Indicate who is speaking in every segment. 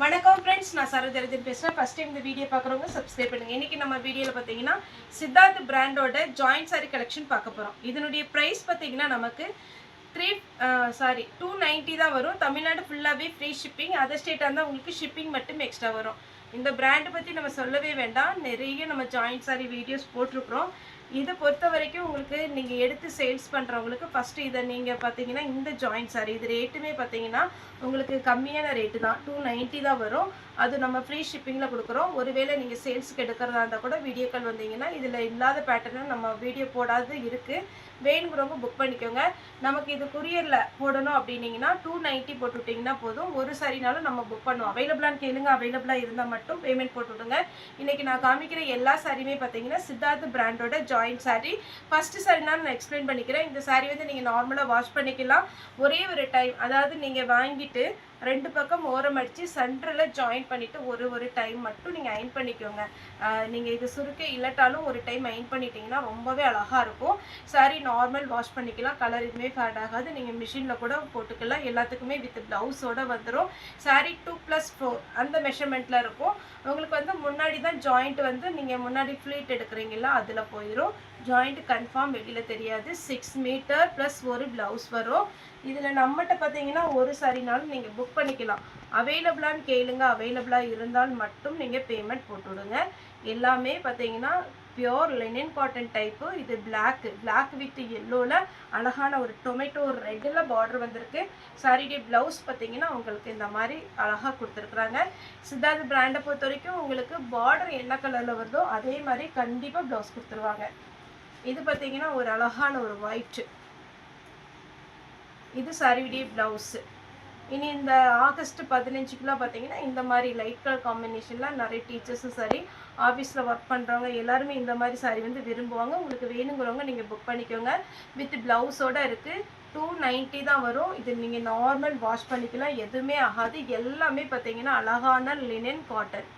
Speaker 1: வணக்கம் ஃப்ரெண்ட்ஸ், நான் சரோஜரஜன் பேசுகிறேன். ஃபஸ்ட் டைம் இந்த வீடியோ பார்க்குறவங்க சப்ஸ்கிரைப் பண்ணுங்கள். இன்றைக்கி நம்ம வீடியோவில் பார்த்தீங்கன்னா சித்தார்த் பிராண்டோட ஜாயிண்ட் சாரி கலெக்ஷன் பார்க்க போகிறோம். இதனுடைய ப்ரைஸ் பார்த்தீங்கன்னா நமக்கு 290 தான் வரும். தமிழ்நாடு ஃபுல்லாகவே ஃப்ரீ ஷிப்பிங். அதர் ஸ்டேட்டாக இருந்தால் உங்களுக்கு ஷிப்பிங் மட்டும் எக்ஸ்ட்ரா வரும். இந்த பிராண்டை பற்றி நம்ம சொல்லவே வேண்டாம். நிறைய நம்ம ஜாயிண்ட் சாரி வீடியோஸ் போட்டிருக்கிறோம். இதை பொறுத்த வரைக்கும் உங்களுக்கு நீங்கள் எடுத்து சேல்ஸ் பண்ணுறவங்களுக்கு ஃபஸ்ட்டு இதை நீங்கள் பார்த்தீங்கன்னா இந்த ஜாயிண்ட் சாரி இது ரேட்டுமே பார்த்தீங்கன்னா உங்களுக்கு கம்மியான ரேட்டு தான், 290 தான் வரும். அது நம்ம ஃப்ரீ ஷிப்பிங்கில் கொடுக்குறோம். ஒருவேளை நீங்கள் சேல்ஸுக்கு எடுக்கிறதா இருந்தால் கூட வீடியோ கால் வந்தீங்கன்னா இதில் இல்லாத பேட்டர்னும் நம்ம வீடியோ போடாது இருக்குது. வேணுங்கிறவங்க புக் பண்ணிக்கோங்க. நமக்கு இது குரியரில் போடணும் அப்படின்னீங்கன்னா 290 போட்டு விட்டிங்கன்னா போதும். ஒரு சாரினாலும் நம்ம புக் பண்ணுவோம். அவைலபிளான்னு கேளுங்க. அவைலபிளாக இருந்தால் மட்டும் பேமெண்ட் போட்டு விடுங்க. இன்றைக்கி நான் காமிக்கிற எல்லா சாரியுமே பார்த்தீங்கன்னா சித்தார்த் பிராண்டோட ஜாயிண்ட் சாரி. ஃபஸ்ட்டு சாரினா நான் எக்ஸ்பிளைன் பண்ணிக்கிறேன். இந்த சாரி வந்து நீங்கள் நார்மலாக வாஷ் பண்ணிக்கலாம். ஒரே ஒரு டைம், அதாவது நீங்கள் வாங்கிட்டு ரெண்டு பக்கம் ஓரம் அடித்து சென்டரில் ஜாயின் பண்ணிவிட்டு ஒரு டைம் மட்டும் நீங்கள் அயன் பண்ணிக்கோங்க. நீங்கள் இது சுருக்க இல்லட்டாலும் ஒரு டைம் அயன் பண்ணிட்டீங்கன்னா ரொம்பவே அழகாக இருக்கும். சாரி நார்மல் வாஷ் பண்ணிக்கலாம். கலர் எதுவுமே ஃபேட் ஆகாது. நீங்கள் மிஷினில் கூட போட்டுக்கலாம். எல்லாத்துக்குமே வித் ப்ளவுஸோடு வந்துடும். சாரி 2+4 அந்த மெஷர்மெண்ட்டில் இருக்கும். உங்களுக்கு வந்து முன்னாடி தான் ஜாயிண்ட் வந்து நீங்கள் முன்னாடி ஃப்ளீட் எடுக்கிறீங்களா அதில் போயிடும். ஜாயிண்ட் கன்ஃபார்ம் வெளியில் தெரியாது. 6 மீட்டர் ப்ளஸ் ஒரு ப்ளவுஸ் வரும். இதில் நம்மகிட்ட பார்த்தீங்கன்னா ஒரு சாரினாலும் நீங்கள் புக் பண்ணிக்கலாம். அவைலபிளான்னு கேளுங்க. அவைலபிளாக இருந்தால் மட்டும் நீங்கள் பேமெண்ட் போட்டு விடுங்க. எல்லாமே பார்த்தீங்கன்னா பியோர் லினன் காட்டன் டைப்பு. இது பிளாக் வித் எல்லோவில் அழகான ஒரு டொமேட்டோ ரெட்டில் பார்டர் வந்திருக்கு. சாரியுடைய ப்ளவுஸ் பார்த்தீங்கன்னா உங்களுக்கு இந்த மாதிரி அழகாக கொடுத்துருக்குறாங்க. சித்தார்த் பிராண்டை பொறுத்த வரைக்கும் உங்களுக்கு பார்டர் என்ன கலரில் வருதோ அதே மாதிரி கண்டிப்பாக ப்ளவுஸ் கொடுத்துருவாங்க. இது பார்த்தீங்கன்னா ஒரு அழகான ஒரு ஒயிட். இது சாரியுடைய ப்ளவுஸு. இனி இந்த ஆகஸ்ட் 15க்குலாம் பார்த்தீங்கன்னா இந்த மாதிரி லைட் கலர் காம்பினேஷனில் நிறைய டீச்சர்ஸும் சரி ஆஃபீஸில் ஒர்க் பண்ணுறவங்க எல்லாருமே இந்த மாதிரி சாரி வந்து விரும்புவாங்க. உங்களுக்கு வேணுங்கிறவங்க நீங்கள் புக் பண்ணிக்கோங்க. வித் ப்ளவுஸோடு இருக்குது. 290 தான் வரும். இது நீங்கள் நார்மல் வாஷ் பண்ணிக்கலாம். எதுவுமே ஆகாது. எல்லாமே பார்த்தீங்கன்னா அழகான லினன் காட்டன்.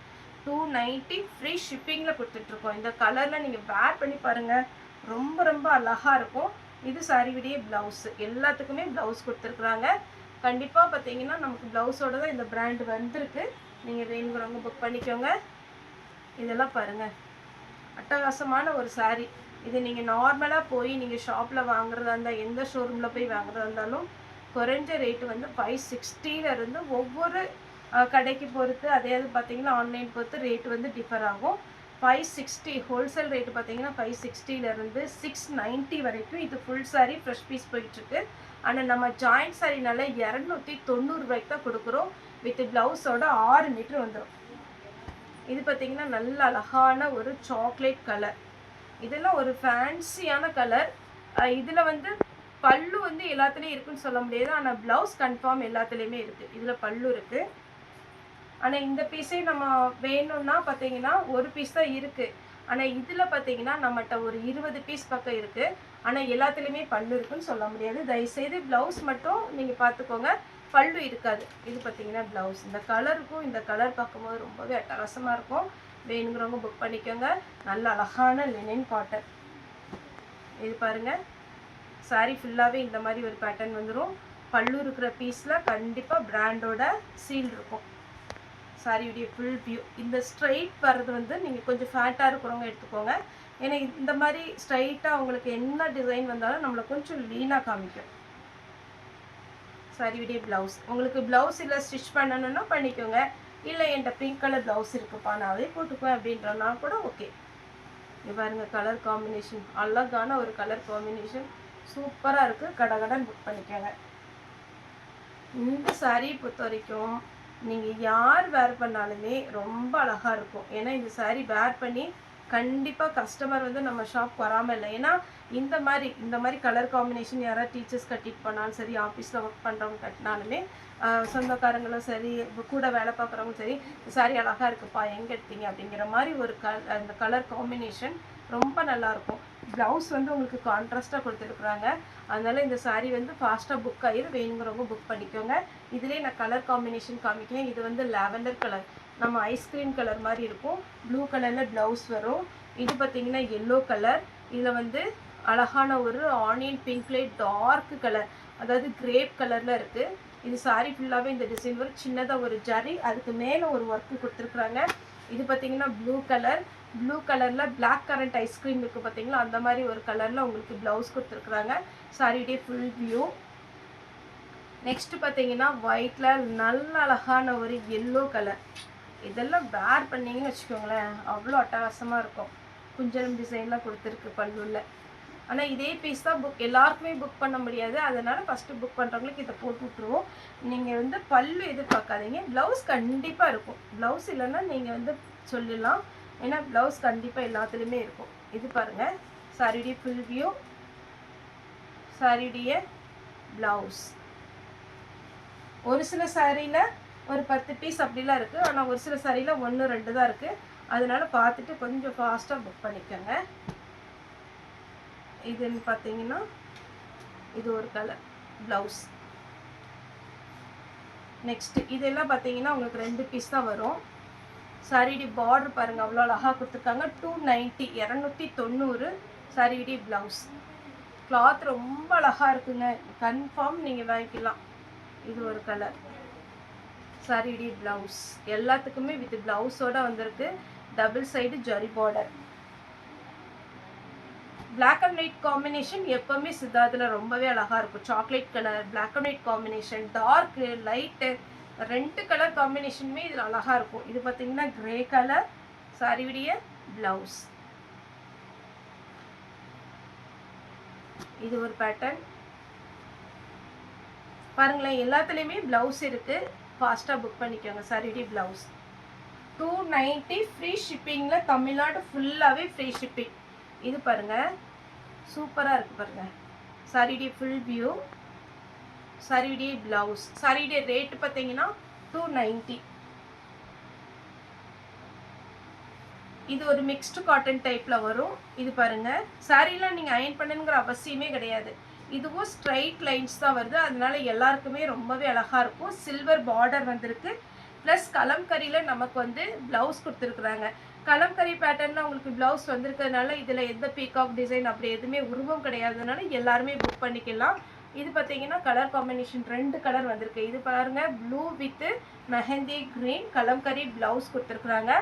Speaker 1: 290 ஃப்ரீ ஷிப்பிங்கில் கொடுத்துட்ருக்கோம். இந்த கலரில் நீங்கள் வேர் பண்ணி பாருங்கள். ரொம்ப அழகாக இருக்கும். இது சாரியுடைய ப்ளவுஸு. எல்லாத்துக்குமே ப்ளவுஸ் கொடுத்துருக்குறாங்க. கண்டிப்பாக பார்த்தீங்கன்னா நமக்கு ப்ளவுஸோடு தான் இந்த பிராண்டு வந்திருக்கு. நீங்கள் வேணுங்கிறவங்க புக் பண்ணிக்கோங்க. இதெல்லாம் பாருங்கள், அட்டகாசமான ஒரு சாரி. இது நீங்கள் நார்மலாக போய் நீங்கள் ஷாப்பில் வாங்குறதா இருந்தால், எந்த ஷோரூமில் போய் வாங்குறதா இருந்தாலும் குறைஞ்ச ரேட்டு வந்து 560 ஒவ்வொரு கடைக்கு பொறுத்து, அதே பார்த்தீங்கன்னா ஆன்லைன் பொறுத்து ரேட்டு வந்து டிஃபர் ஆகும். 560 ஹோல்சேல் ரேட்டு பார்த்தீங்கன்னா 560 690 வரைக்கும். இது ஃபுல் சாரி ஃப்ரெஷ் பீஸ் போயிட்டுருக்கு. ஆனால் நம்ம ஜாயிண்ட் சாரினால 290 தான் கொடுக்குறோம். வித் ப்ளவுஸோட 6 மீட்டர் வந்துடும். இது பார்த்தீங்கன்னா நல்ல அழகான ஒரு சாக்லேட் கலர். இதெல்லாம் ஒரு ஃபேன்சியான கலர். இதில் வந்து பல்லு வந்து எல்லாத்துலேயும் இருக்குன்னு சொல்ல முடியாது. ஆனால் ப்ளவுஸ் கன்ஃபார்ம் எல்லாத்துலேயுமே இருக்குது. இதில் பல்லு இருக்குது. ஆனால் இந்த பீஸே நம்ம வேணும்னா பார்த்தீங்கன்னா ஒரு பீஸ் தான் இருக்குது. ஆனால் இதில் பார்த்தீங்கன்னா நம்மகிட்ட ஒரு 20 பீஸ் பக்கம் இருக்குது. ஆனால் எல்லாத்துலேயுமே பல்லு இருக்குன்னு சொல்ல முடியாது. தயவுசெய்து ப்ளவுஸ் மட்டும் நீங்கள் பார்த்துக்கோங்க, பல்லு இருக்காது. இது பார்த்தீங்கன்னா ப்ளவுஸ். இந்த கலருக்கும் இந்த கலர் பார்க்கும்போது ரொம்பவே அட்டகாசமாக இருக்கும். வேணுங்கிறவங்க புக் பண்ணிக்கோங்க. நல்ல அழகான லினன் காட்டன். இது பாருங்கள், சாரி ஃபுல்லாகவே இந்த மாதிரி ஒரு பேட்டர்ன் வந்துடும். பல்லு இருக்கிற பீஸில் கண்டிப்பாக பிராண்டோட சீல் இருக்கும். சாரியுடைய ஃபுல் வியூ. இந்த ஸ்ட்ரைட் வர்றது வந்து நீங்கள் கொஞ்சம் ஃபேட்டாக இருக்கிறவங்க எடுத்துக்கோங்க. ஏன்னா இந்த மாதிரி ஸ்ட்ரைட்டாக உங்களுக்கு என்ன டிசைன் வந்தாலும் நம்மளை கொஞ்சம் லீனாக காமிக்கும். சாரியுடைய ப்ளவுஸ். உங்களுக்கு ப்ளவுஸ் இல்லை ஸ்டிச் பண்ணணுன்னா பண்ணிக்கோங்க. இல்லை என்கிட்ட பிங்க் கலர் ப்ளவுஸ் இருக்குப்பா நான் அதே போட்டுக்குவேன் அப்படின்றனா கூட ஓகே. இது பாருங்கள், கலர் காம்பினேஷன் அழகான ஒரு கலர் காம்பினேஷன் சூப்பராக இருக்குது. கடகடன் புக் பண்ணிக்கோங்க. இந்த சாரியை பொறுத்த வரைக்கும் நீங்கள் யார் வேர் பண்ணாலுமே ரொம்ப அழகாக இருக்கும். ஏன்னா இந்த சாரீ வேர் பண்ணி கண்டிப்பாக கஸ்டமர் வந்து நம்ம ஷாப் வராமல் இல்லை. ஏன்னா இந்த மாதிரி கலர் காம்பினேஷன் யாராவது டீச்சர்ஸ் கட்டிட்டு போனாலும் சரி, ஆஃபீஸில் ஒர்க் பண்ணுறவங்க கட்டினாலுமே, சொந்தக்காரங்களும் சரி, கூட வேலை பார்க்குறவங்க சரி, சாரீ அழகாக இருக்குப்பா எங்கே எடுத்தீங்க அப்படிங்கிற மாதிரி ஒரு அந்த கலர் காம்பினேஷன் ரொம்ப நல்லாயிருக்கும். ப்ளவுஸ் வந்து உங்களுக்கு கான்ட்ராஸ்ட்டாக கொடுத்துருக்குறாங்க. அதனால் இந்த சாரீ வந்து ஃபாஸ்ட்டாக புக் ஆகிடும். வேணுங்கிறவங்க புக் பண்ணிக்கோங்க. இதிலே நான் கலர் காம்பினேஷன் காமிக்கிறேன். இது வந்து லாவெண்டர் கலர், நம்ம ஐஸ்கிரீம் கலர் மாதிரி இருக்கும். ப்ளூ கலரில் ப்ளவுஸ் வரும். இது பார்த்திங்கன்னா எல்லோ கலர். இதில் வந்து அழகான ஒரு ஆனியன் பிங்க்லே டார்க் கலர், அதாவது கிரேப் கலரில் இருக்குது. இது சாரி ஃபுல்லாகவே இந்த டிசைன் வரும். சின்னதாக ஒரு ஜரி, அதுக்கு மேலே ஒரு ஒர்க்கு கொடுத்துருக்குறாங்க. இது பார்த்தீங்கன்னா ப்ளூ கலரில் பிளாக் கரண்ட் ஐஸ்கிரீம் இருக்குது பார்த்தீங்களா, அந்த மாதிரி ஒரு கலரில் உங்களுக்கு ப்ளவுஸ் கொடுத்துருக்குறாங்க. சாரியுடைய ஃபுல் வியூ. நெக்ஸ்ட் பார்த்தீங்கன்னா ஒயிட்டில் நல்ல அழகான ஒரு எல்லோ கலர். இதெல்லாம் வேர் பண்ணிங்கன்னு வச்சுக்கோங்களேன், அவ்வளோ அட்டகாசமாக இருக்கும். குஞ்சலம் டிசைன்லாம் கொடுத்துருக்கு பல்லுவில். ஆனால் இதே பீஸ் தான் எல்லாருக்குமே புக் பண்ண முடியாது, அதனால் ஃபஸ்ட்டு புக் பண்ணுறவங்களுக்கு இதை போட்டு விட்ருவோம். நீங்கள் வந்து பல்லு எதிர்பார்க்காதீங்க, ப்ளவுஸ் கண்டிப்பாக இருக்கும். ப்ளவுஸ் இல்லைன்னா நீங்கள் வந்து சொல்லலாம், ஏன்னா ப்ளவுஸ் கண்டிப்பாக எல்லாத்துலேயுமே இருக்கும். இது பாருங்கள் சாரியுடைய ஃபுல் வியூ, சாரியுடைய ப்ளவுஸ். ஒரு சில சாரியில் ஒரு 10 பீஸ் அப்படிலாம் இருக்குது, ஆனால் ஒரு சில சாரியில் 1 2 தான் இருக்குது. அதனால் பார்த்துட்டு கொஞ்சம் ஃபாஸ்ட்டாக புக் பண்ணிக்கோங்க. இதுன்னு பார்த்தீங்கன்னா இது ஒரு கலர் ப்ளவுஸ். நெக்ஸ்ட்டு இதெல்லாம் பார்த்தீங்கன்னா உங்களுக்கு 2 பீஸ் தான் வரும். சாரியுடைய பார்டர் பாருங்கள், அவ்வளோ அழகாக கொடுத்துருக்காங்க. 290 290 சாரியுடைய ப்ளவுஸ். கிளாத் ரொம்ப அழகாக இருக்குங்க, கன்ஃபார்ம் நீங்கள் வாங்கிக்கலாம். இது ஒரு கலர் சாரியுடைய ப்ளவுஸ். எல்லாத்துக்குமே வித் ப்ளவுஸோடு வந்திருக்கு. Double side zari border. Black and white combination எப்போவுமே சித்தார்த்தில் ரொம்பவே அழகாக இருக்கும். Chocolate colour, black and white combination, dark light 2 colour காம்பினேஷனுமே இதில் அழகாக இருக்கும். இது பார்த்தீங்கன்னா கிரே கலர் சாரியுடைய ப்ளவுஸ். இது ஒரு பேட்டர்ன் பாருங்களேன், எல்லாத்துலேயுமே ப்ளவுஸ் இருக்குது. ஃபாஸ்ட்டாக புக் பண்ணிக்கோங்க. சாரியுடைய ப்ளவுஸ் 290 ஃப்ரீ ஷிப்பிங்கில், தமிழ்நாடு ஃபுல்லாகவே ஃப்ரீ ஷிப்பிங். இது பாருங்கள் சூப்பராக இருக்குது பாருங்கள். சாரியுடைய ஃபுல் வியூ, சாரியுடைய ப்ளவுஸ். சாரியுடைய ரேட்டு பார்த்தீங்கன்னா 290. இது ஒரு மிக்ஸ்டு காட்டன் டைப்பில் வரும். இது பாருங்கள், சாரீலாம் நீங்கள் அயன் பண்ணணுங்கிற அவசியமே கிடையாது. இதுவும் ஸ்ட்ரைட் லைன்ஸ் தான் வருது, அதனால எல்லாருக்குமே ரொம்பவே அழகாக இருக்கும். சில்வர் பார்டர் வந்திருக்கு, ப்ளஸ் கலம்கரியில் நமக்கு வந்து ப்ளவுஸ் கொடுத்துருக்குறாங்க. கலம்கரி பேட்டர்னில் உங்களுக்கு ப்ளவுஸ் வந்திருக்கிறதுனால இதில் எந்த பீகாக் டிசைன் அப்படி எதுவுமே உருவம் கிடையாதுனால எல்லாருமே புக் பண்ணிக்கலாம். இது பார்த்தீங்கன்னா கலர் காம்பினேஷன் 2 கலர் வந்திருக்கு. இது பாருங்கள், blue with mehndi green kalamkari blouse கொடுத்துருக்குறாங்க.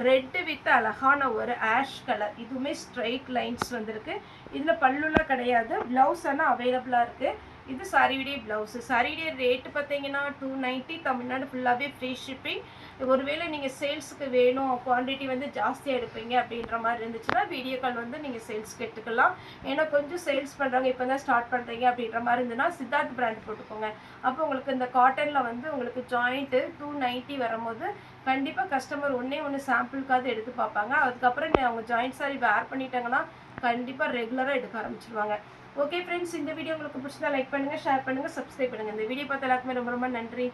Speaker 1: ரெட்டு வித் அழகான ஒரு ஆஷ் கலர். இதுவுமே ஸ்ட்ரைட் லைன்ஸ் வந்திருக்கு. இதில் பல்லுலாம் கிடையாது, ப்ளவுஸ் ஆனால் அவைலபிளாக இருக்குது. இது சாரியுடைய ப்ளவுஸு. சாரியுடைய ரேட்டு பார்த்தீங்கன்னா 290, தமிழ்நாடு ஃபுல்லாகவே ஃப்ரீ ஷிப்பிங். ஒருவேளை நீங்கள் சேல்ஸுக்கு வேணும், குவான்டிட்டி வந்து ஜாஸ்தியாக எடுப்பீங்க அப்படின்ற மாதிரி இருந்துச்சுன்னா வீடியோ கால் வந்து நீங்கள் சேல்ஸ்க்கு எடுத்துக்கலாம். ஏன்னா கொஞ்சம் சேல்ஸ் பண்ணுறாங்க, இப்போ தான் ஸ்டார்ட் பண்ணுறீங்க அப்படின்ற மாதிரி இருந்ததுன்னா சித்தார்த் பிராண்ட் போட்டுக்கோங்க. அப்போ உங்களுக்கு இந்த காட்டனில் வந்து உங்களுக்கு ஜாயிண்ட்டு 290 வரும்போது கண்டிப்பாக கஸ்டமர் ஒன்று சாம்பிளுக்காவது எடுத்து பார்ப்பாங்க. அதுக்கப்புறம் அவங்க ஜாயிண்ட் சாரி வேர் பண்ணிட்டாங்கன்னா கண்டிப்பாக ரெகுலராக எடுக்க ஆரம்பிச்சிருவாங்க. ஓகே ஃப்ரெண்ட்ஸ், இந்த வீடியோ உங்களுக்கு பிடிச்சதா லைக் பண்ணுங்கள், ஷேர் பண்ணுங்கள், சப்ஸ்கிரைப் பண்ணுங்கள். இந்த வீடியோ பார்த்த எல்லாருக்குமே ரொம்ப ரொம்ப நன்றி.